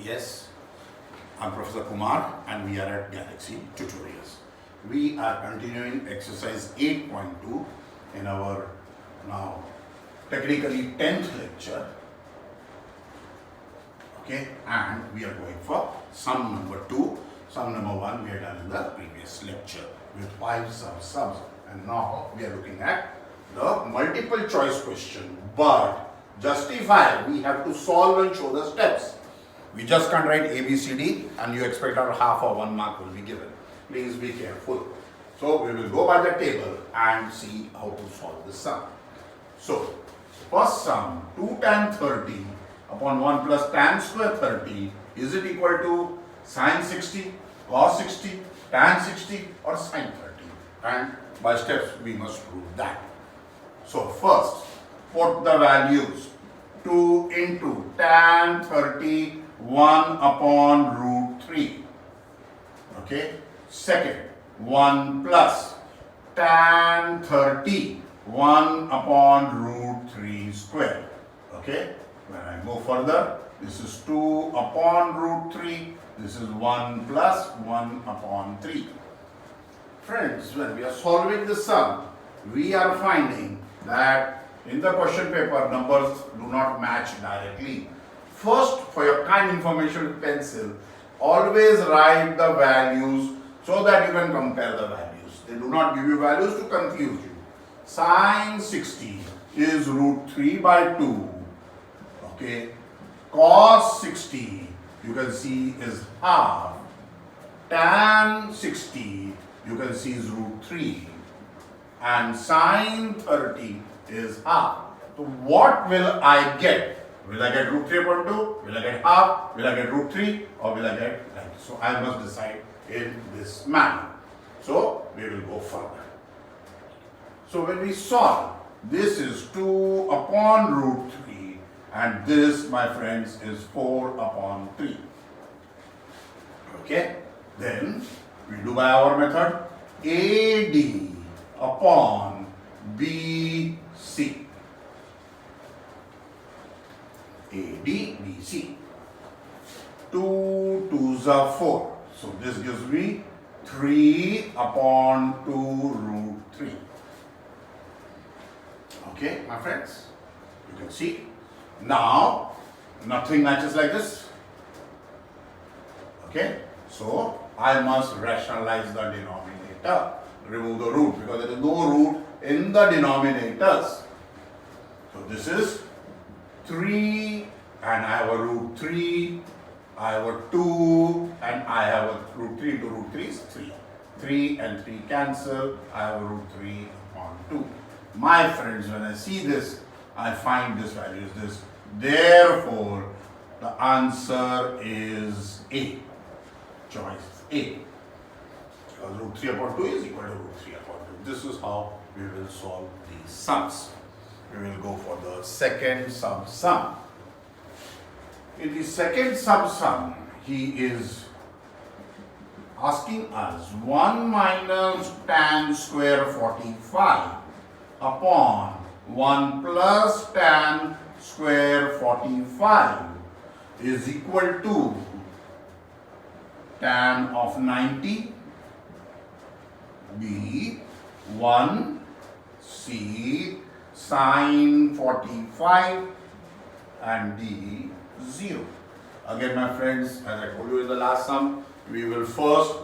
Yes, I'm Professor Kumar and we are at Galaxy Tutorials. We are continuing exercise 8.2 in our now technically 10th lecture. Okay, and we are going for sum number 2. Sum number 1 we had done in the previous lecture with 5 sums, and now we are looking at the multiple choice question. But justify, we have to solve and show the steps. We just can't write A, B, C, D and you expect our half or 1 mark will be given. Please be careful. So we will go by the table and see how to solve this sum. So first sum, 2 tan 30 upon 1 plus tan square 30, is it equal to sin 60, cos 60, tan 60 or sin 30? And by steps we must prove that. So first, put the values. 2 into tan 30 1 upon root 3. Okay. Second, 1 plus tan 30 1 upon root 3 square. Okay. When I go further, this is 2 upon root 3. This is 1 plus 1 upon 3. Friends, when we are solving the sum, we are finding that in the question paper, numbers do not match directly. First, for your kind information with pencil, always write the values so that you can compare the values. They do not give you values to confuse you. Sin 60 is root 3 by 2. Okay. Cos 60, you can see, is half. Tan 60, you can see, is root 3. And sin 30 is half. So what will I get? Will I get root 3 upon 2? Will I get half? Will I get root 3? Or will I get like this? So I must decide in this manner. So we will go further. So when we solve, this is 2 upon root 3 and this, my friends, is 4 upon 3. Okay? Then we do by our method AD upon BC. AD, BC. 2 2s are 4. So this gives me 3 upon 2 root 3. Okay, my friends? You can see. Now, nothing matches like this. Okay? So, I must rationalize the denominator. Remove the root because there is no root in the denominators. So, this is 3 and I have a root 3, I have a 2 and I have a root 3 to root 3 is 3. 3 and 3 cancel, I have a root 3 upon 2. My friends, when I see this, I find this value is this. Therefore, the answer is A. Choice A. Because root 3 upon 2 is equal to root 3 upon 2. This is how we will solve these sums. We will go for the second sum. In the second sum, he is asking us 1 minus tan square 45 upon 1 plus tan square 45 is equal to tan of 90, B, 1, C, sin 45 and D 0. Again, my friends, as I told you in the last sum, we will first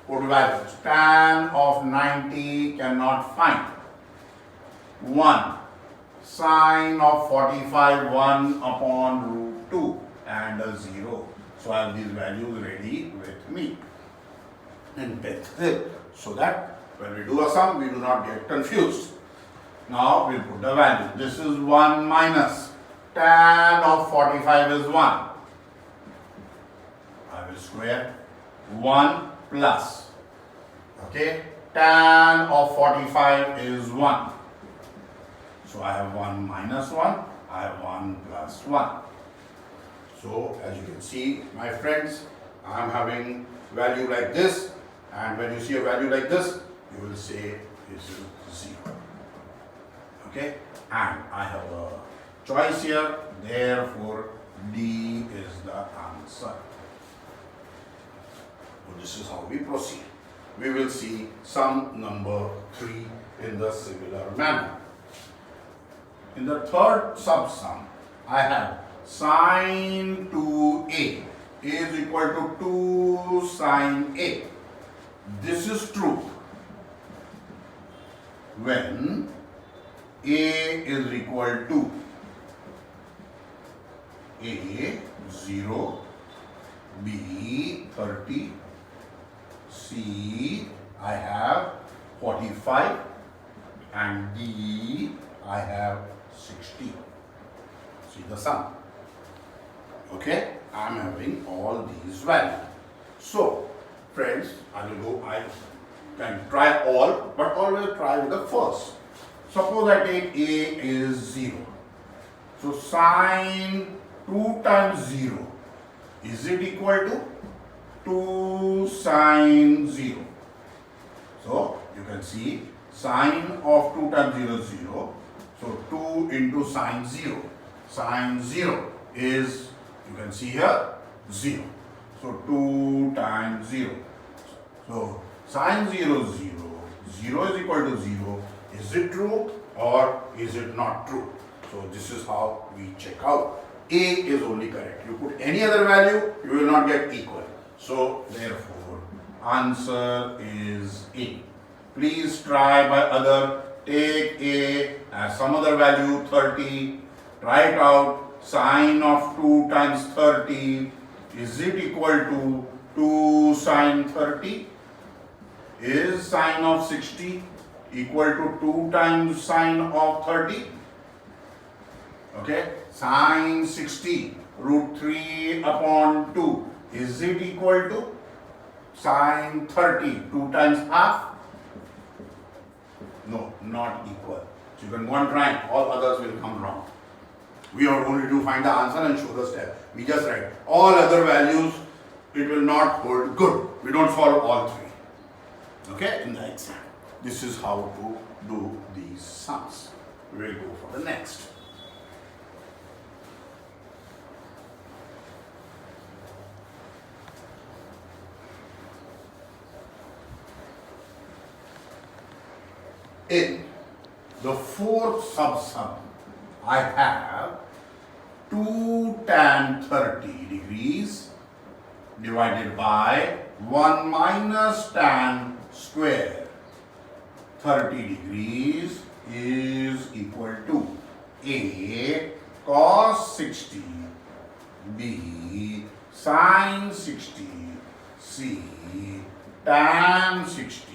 put values. Tan of 90 cannot find. 1. Sin of 45, 1 upon root 2 and a 0. So I have these values ready with me in pencil so that when we do a sum, we do not get confused. Now we'll put the value. This is 1 minus tan of 45 is 1. I will square 1 plus. Okay, tan of 45 is 1. So I have 1 minus 1. I have 1 plus 1. So as you can see, my friends, I am having value like this, and when you see a value like this, you will say this is 0. Okay, and I have a choice here, therefore D is the answer. So this is how we proceed. We will see sum number 3 in the similar manner. In the third sub-sum, I have sine 2a is equal to 2 sine a. This is true when a is equal to a 0, b 30, c I have 45, and d I have 60. See the sum. Okay, I am having all these values. So, friends, I can try all, but always try with the first. Suppose I take a is 0. So, sine 2 times 0, is it equal to 2 sine 0? So, you can see sine of 2 times 0 is 0. So, 2 into sine 0. Sine 0 is, you can see here, 0. So, 2 times 0. So, sine 0 is 0. 0 is equal to 0. Is it true or is it not true? So, this is how we check out. A is only correct. You put any other value, you will not get equal. So, therefore, answer is A. Please try by other. Take A as some other value, 30. Write out sine of 2 times 30. Is it equal to 2 sine 30? Is sine of 60 equal to 2 times sine of 30? Okay, sine 60 root 3 upon 2. Is it equal to sine 30, 2 times half? No, not equal. So you can go and try, all others will come wrong. We are only to find the answer and show the step. We just write all other values, it will not hold good. We don't follow all three. Okay, in the exam. This is how to do these sums. We will go for the next. In the fourth sub-sum, I have 2 tan 30 degrees divided by 1 minus tan square 30 degrees is equal to A cos 60, B sin 60, C tan 60,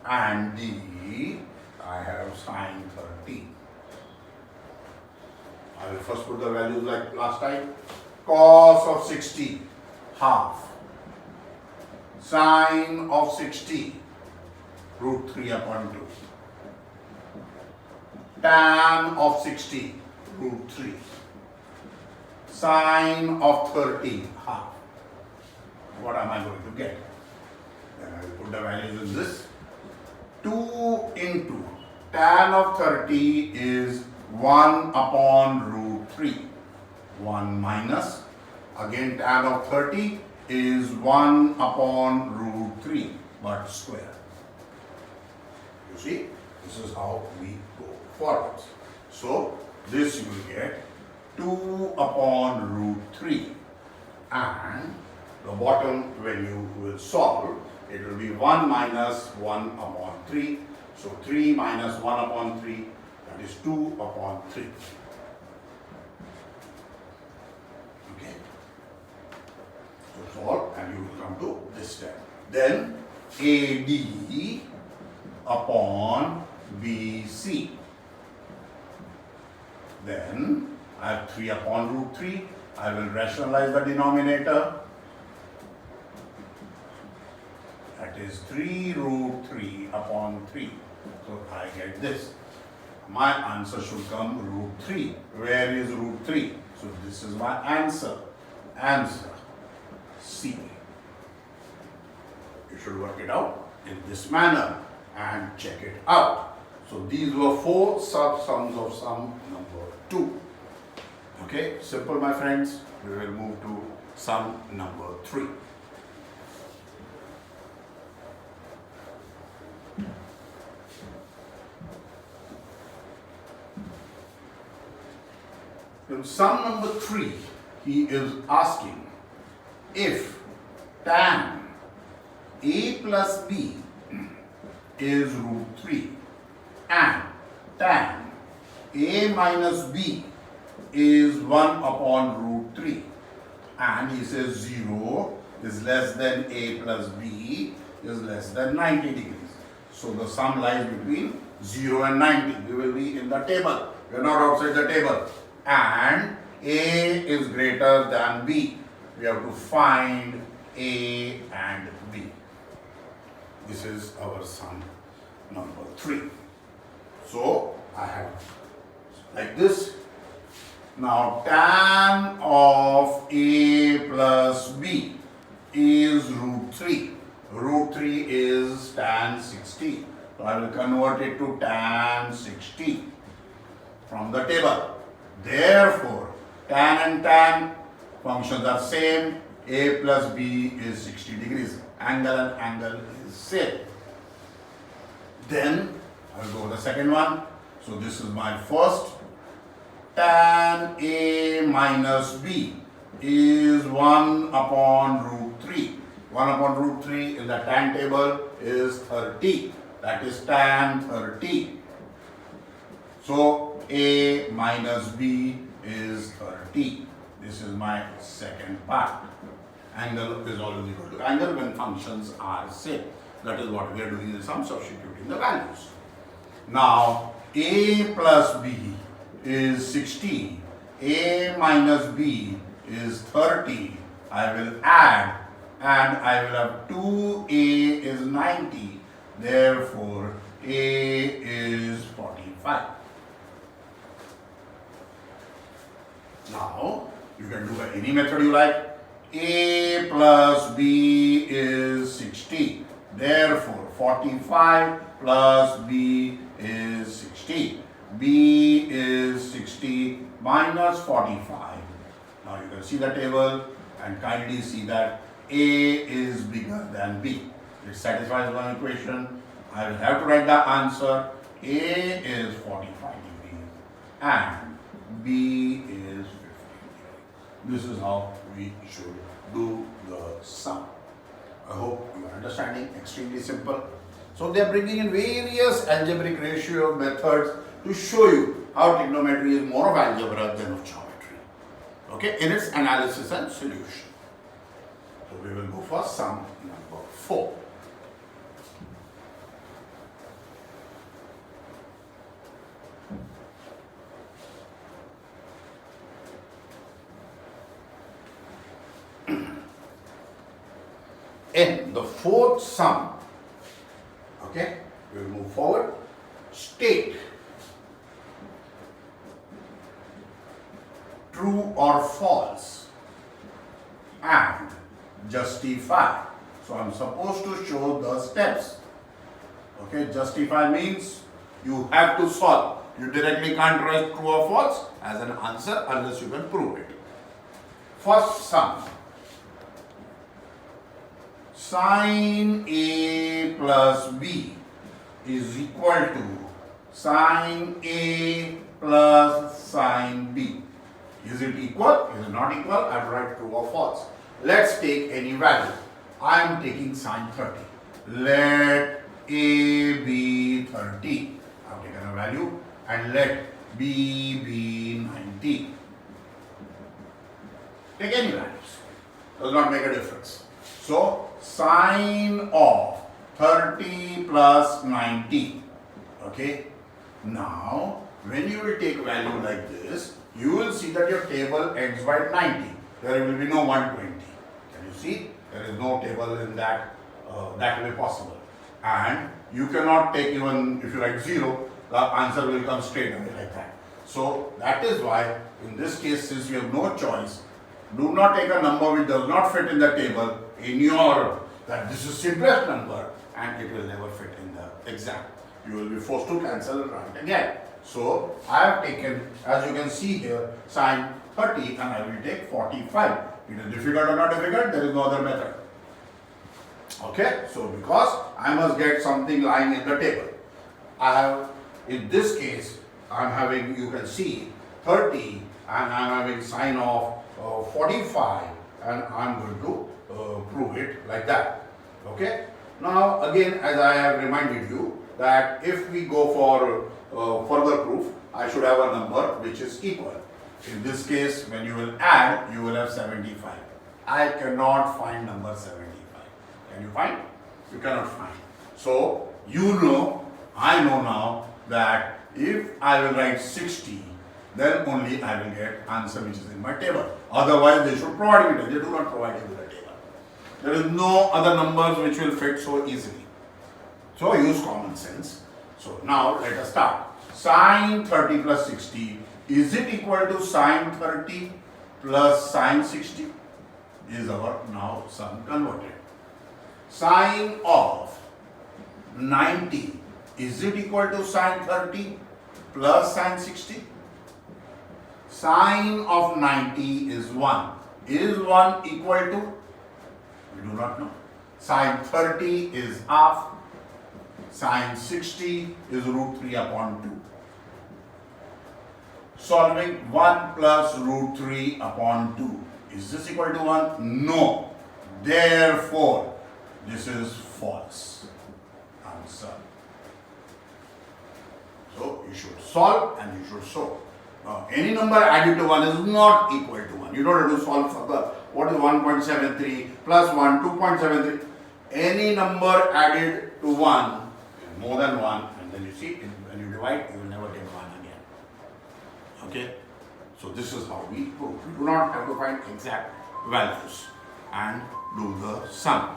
and D I have sine 30. I will first put the values like last time. Cos of 60, half. Sine of 60, root 3 upon 2. Tan of 60, root 3. Sine of 30, half. What am I going to get? Then I will put the values in this. 2 into tan of 30 is 1 upon root 3. 1 minus, again tan of 30 is 1 upon root 3, but square. You see, this is how we go forwards. So, this you will get 2 upon root 3, and the bottom when you will solve, it will be 1 minus 1 upon 3. So 3 minus 1 upon 3, that is 2 upon 3. Okay. So solve and you will come to this step. Then AD upon BC. Then I have 3 upon root 3. I will rationalize the denominator. That is 3 root 3 upon 3. So I get this. My answer should come root 3. Where is root 3? So this is my answer. Answer C. You should work it out in this manner and check it out. So these were 4 sub-sums of sum number 2. Okay, simple my friends. We will move to sum number 3. In sum number 3, he is asking if tan a plus b is root 3 and tan a minus b is 1 upon root 3, and he says 0 is less than a plus b is less than 90 degrees. So the sum lies between 0 and 90. We will be in the table. We are not outside the table. And a is greater than b. We have to find a and b. This is our sum number 3. So I have like this. Now tan of a plus b is root 3. Root 3 is tan 60. So I will convert it to tan 60 from the table. Therefore, tan and tan functions are same. A plus b is 60 degrees. Angle and angle is same. Then I will go to the second one. So this is my first. Tan a minus b is 1 upon root 3. 1 upon root 3 in the tan table is 30. That is tan 30. So a minus b is 30. This is my second part. Angle is always equal to angle when functions are same. That is what we are doing in the sum, substituting the values. Now a plus b is 60. A minus b is 30. I will add and I will have 2a is 90. Therefore, a is 45. Now, you can do by any method you like. A plus b is 60. Therefore, 45 plus b is 60. B is 60 minus 45. Now you can see the table and kindly see that A is bigger than B. It satisfies one equation. I will have to write the answer. A is 45 degrees and B is 50 degrees. This is how we should do the sum. I hope you are understanding. Extremely simple. So they are bringing in various algebraic ratio methods to show you how trigonometry is more of algebra than of geometry. Okay, in its analysis and solution. So we will go for sum number 4. In the fourth sum, okay, we will move forward. State true or false and justify. So I am supposed to show the steps. Okay, justify means you have to solve. You directly can't write true or false as an answer unless you can prove it. First sum. Sin A plus B is equal to sin A plus sin B. Is it equal? Is it not equal? I will write true or false. Let's take any value. I am taking sin 30. Let A be 30. I have taken a value and let B be 90. Take any values. Does not make a difference. So, sine of 30 plus 90. Okay. Now, when you will take value like this, you will see that your table ends by 90. There will be no 120. Can you see? There is no table in that way possible. And you cannot take even if you write 0, the answer will come straight away like that. So that is why in this case, since you have no choice, do not take a number which does not fit in the table in your that this is simplest number and it will never fit in the exam. You will be forced to cancel and write again. So I have taken, as you can see here, sine 30 and I will take 45. It is difficult or not difficult, there is no other method. Okay, so because I must get something lying in the table. I have, in this case, I am having, you can see, 30 and I'm having sine of 45, and I'm going to prove it like that. Okay. Now again, as I have reminded you that if we go for further proof, I should have a number which is equal. In this case, when you will add, you will have 75. I cannot find number 75. Can you find? You cannot find. So you know, I know now that if I will write 60, then only I will get answer which is in my table. Otherwise, they should provide me. They do not provide you with a table. There is no other numbers which will fit so easily. So use common sense. So now let us start. Sine 30 plus 60, is it equal to sine 30 plus sine 60? Is our now sum converted. Sine of 90, is it equal to sine 30 plus sine 60? Sine of 90 is 1. Is 1 equal to? We do not know. Sine 30 is half. Sine 60 is root 3 upon 2. Solving 1 plus root 3 upon 2. Is this equal to 1? No. Therefore, this is false. Answer. So, you should solve and you should show. Now, any number added to 1 is not equal to 1. You don't have to solve further. What is 1.73 plus 1, 2.73. Any number added to 1 is more than 1, and then you see, when you divide, you will never get 1 again. Okay? So this is how we prove. We do not have to find exact values and do the sum.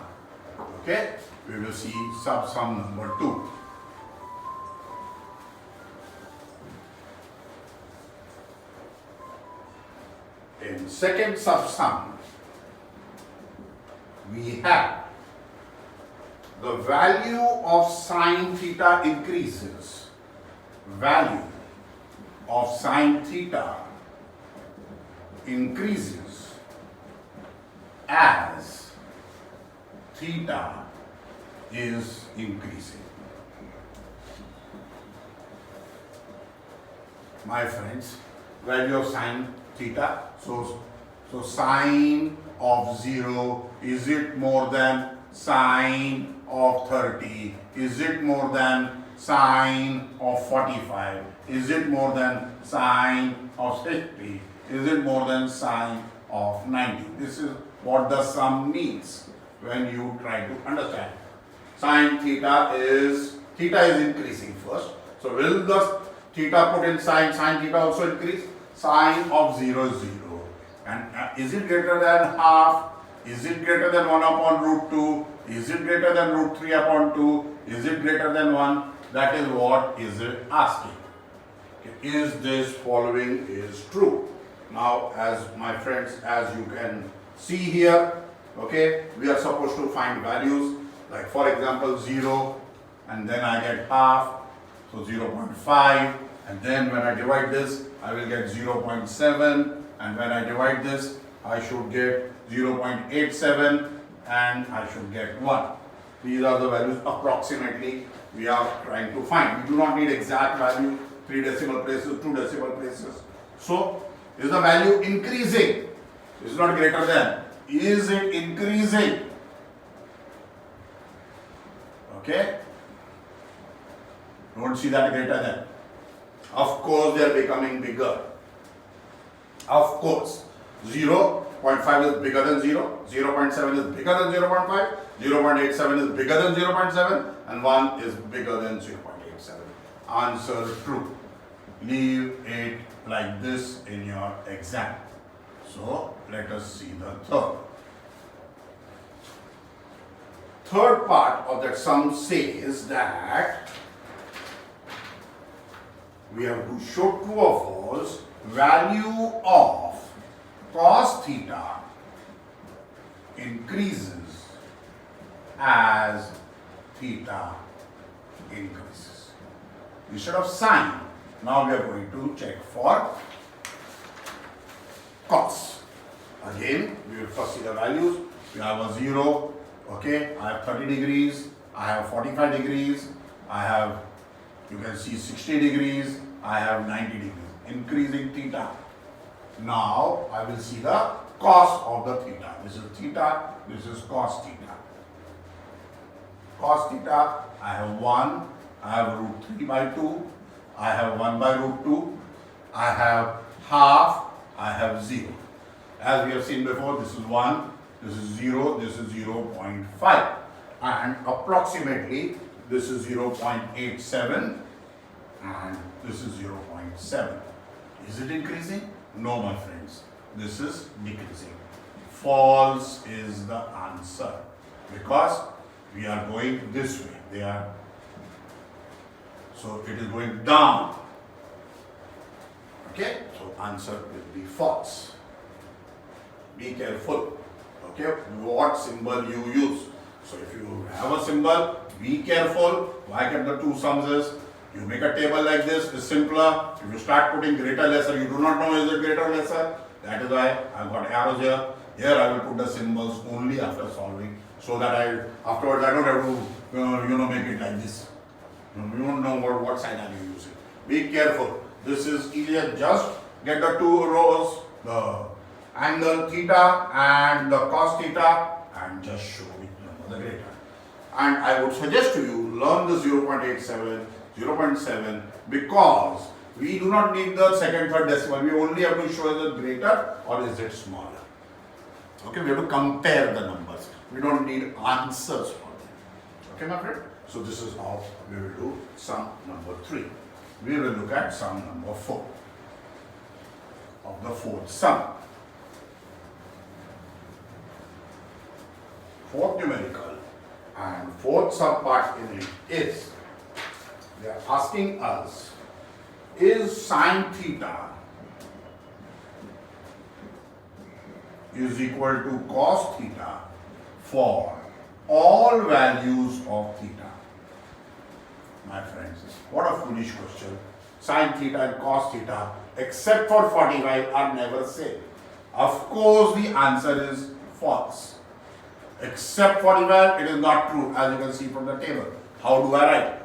Okay? We will see sum number 2. In second sum, we have the value of sine theta increases. Value of sine theta increases as theta is increasing. My friends, value of sine theta. So sine of 0, is it more than sine of 30? Is it more than sine of 45? Is it more than sine of 60? Is it more than sine of 90? This is what the sum means when you try to understand. Sine theta is increasing first. So will the theta put in sine theta also increase? Sine of 0 is 0. And is it greater than half? Is it greater than 1 upon root 2? Is it greater than root 3 upon 2? Is it greater than 1? That is what is it asking. Okay. Is this following is true? Now, as my friends, as you can see here, okay, we are supposed to find values like, for example, 0, and then I get half, so 0.5, and then when I divide this, I will get 0.7, and when I divide this, I should get 0.87, and I should get 1. These are the values approximately we are trying to find. We do not need exact value, 3 decimal places, 2 decimal places. So, is the value increasing? Is not greater than. Is it increasing? Okay? Don't see that greater than. Of course, they are becoming bigger. Of course. 0.5 is bigger than 0, 0.7 is bigger than 0.5, 0.87 is bigger than 0.7, and 1 is bigger than 0.87. Answer true. Leave it like this in your exam. So, let us see the third. Third part of that sum says that we have to show true or false value of cos theta increases as theta increases. Instead of sine, now we are going to check for cos. Again, we will first see the values. We have a 0, okay, I have 30 degrees, I have 45 degrees, I have, you can see 60 degrees, I have 90 degrees. Increasing theta. Now I will see the cos of the theta. This is theta, this is cos theta. Cos theta, I have 1, I have root 3 by 2, I have 1 by root 2, I have half, I have 0. As we have seen before, this is 1, this is 0, this is 0.5, and approximately this is 0.87 and this is 0.7. Is it increasing? No, my friends, this is decreasing. False is the answer because we are going this way. So it is going down. Okay, so answer will be false. Be careful. Okay, what symbol you use. So if you have a symbol, be careful. Why get the two sums is? You make a table like this, it's simpler. If you start putting greater lesser, you do not know is it greater lesser. That is why I've got arrows here. Here I will put the symbols only after solving, so that afterwards I don't have to make it like this. You don't know what side are you using. Be careful. This is easier. Just get the two rows, the angle theta and the cos theta, and just show me the greater. And I would suggest to you learn the 0.87, 0.7 because we do not need the second, third decimal. We only have to show is it greater or is it smaller. Okay, we have to compare the numbers. We don't need answers for them. Okay, my friend? So this is how we will do sum number 3. We will look at sum number 4 of the fourth sum. Fourth numerical and fourth subpart in it is, they are asking us, is sine theta is equal to cos theta for all values of theta? My friends, what a foolish question. Sine theta and cos theta, except for 45, are never same. Of course, the answer is false. Except 45, it is not true, as you can see from the table. How do I write?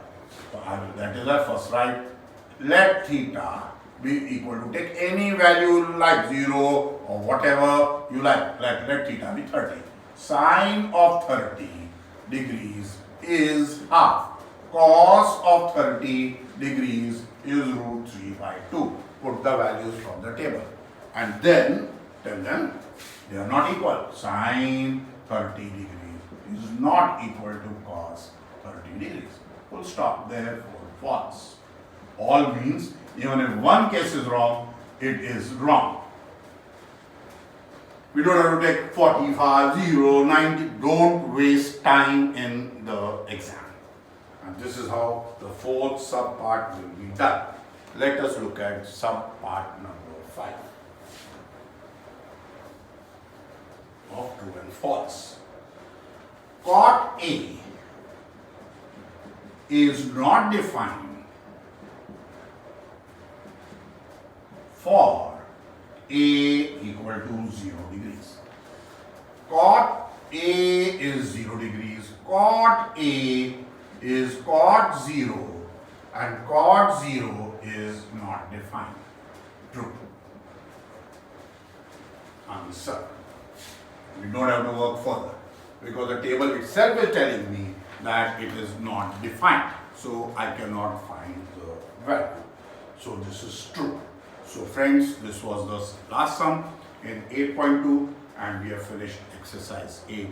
So that is our first write. Let theta be equal to, take any value you like, 0 or whatever you like. Let theta be 30. Sine of 30 degrees is half. Cos of 30 degrees is root 3 by 2. Put the values from the table. And then tell them they are not equal. Sine 30 degrees is not equal to cos 30 degrees. Full stop. Therefore, false. All means even if one case is wrong, it is wrong. We don't have to take 45, 0, 90. Don't waste time in the exam. And this is how the fourth subpart will be done. Let us look at subpart number 5 of true and false. Cot A is not defined for A equal to 0 degrees. Cot A is 0 degrees. Cot A is cot 0 and cot 0 is not defined. True. Answer. We don't have to work further because the table itself is telling me that it is not defined. So I cannot find the value. So this is true. So friends, this was the last sum in 8.2 and we have finished exercise 8.2.